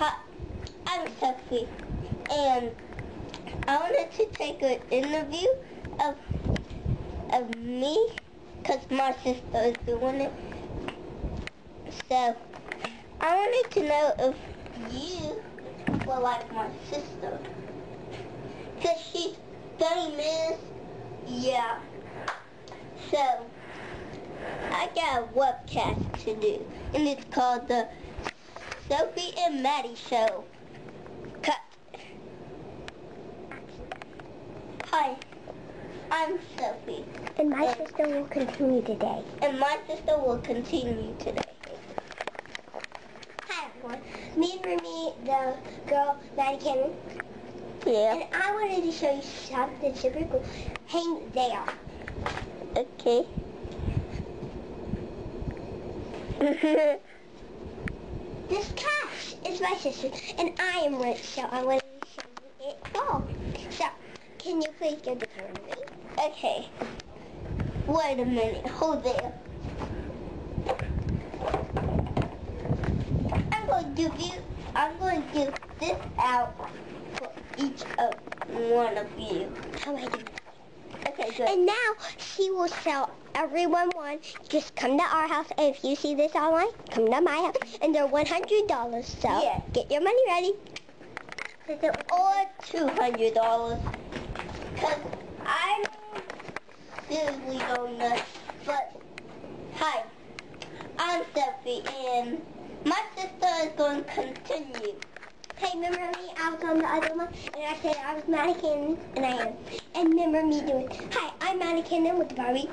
Hi, I'm Sophie, and I wanted to take an interview of me, because my sister is doing it. So, I wanted to know if you were like my sister, because she's famous. Yeah. So, I got a webcast to do, and it's called the Sophie and Maddie Show. Cut. Hi, I'm Sophie. And my sister will continue today. And my sister will continue today. Hi everyone. Me and Remy, the girl, Maddie Cannon. Yeah. And I wanted to show you something super cool. Hang there. Okay. This cash is my sister, and I am rich, so I wanted to show you it all. So, can you please give the camera to me? Okay. Wait a minute. Hold there. I'm going to give this out for each of one of you. How am I doing? Okay, good. And now she will sell everyone one. Just come to our house, and if you see this online, come to my house, and they're $100. So Yeah. get your money ready. Or $200. Because I usually don't know. But, hi, I'm Sophie, and my sister is going to continue. Hey, remember me? I was on the other one, and I said I was Maddie Cannon, and I am. And remember me doing, hi, I'm Maddie Cannon with the Barbie.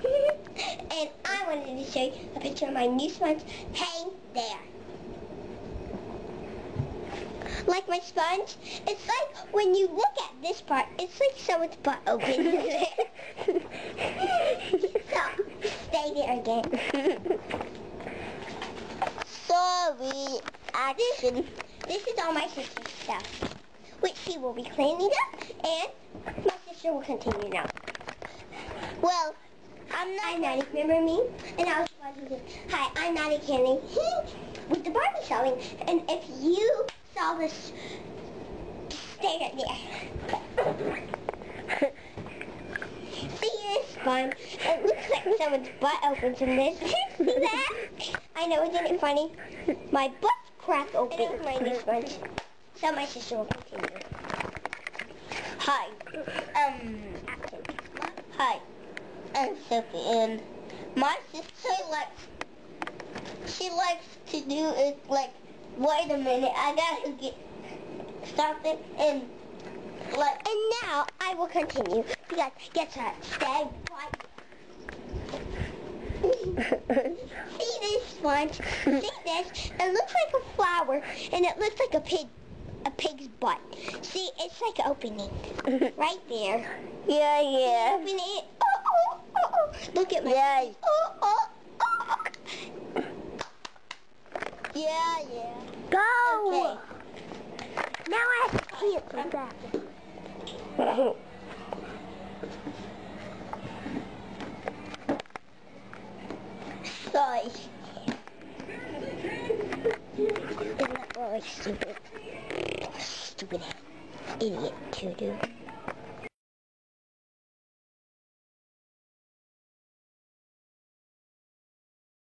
And I wanted to show you a picture of my new sponge. Hang there. Like my sponge, it's like when you look at this part, it's like someone's butt open. So, stay there again. Sorry, action. This is all my sister's stuff, which she will be cleaning up, and my sister will continue now. Well, I'm Maddie, remember me? And I was watching, hi, I'm Maddie Canning with the Barbie showing, and if you saw this, stay right there. See this sponge? It looks like someone's butt opens from this. See that? I know, isn't it funny? My butt's cracked open. It was my new sponge. So my sister will continue. hi. Hi. I'm Sophie, and my sister she likes to do it like, wait a minute, I gotta get something, and like. And now I will continue because guess what? Stay right. See this sponge? See this? It looks like a flower, and it looks like a pig's butt. See, it's like opening right there. Yeah. Open it. Oh. Look at my. Yeah. Oh. Yeah. Go. Okay. Now I have to cancel that. Sorry. Isn't that really stupid? Stupid idiot to do.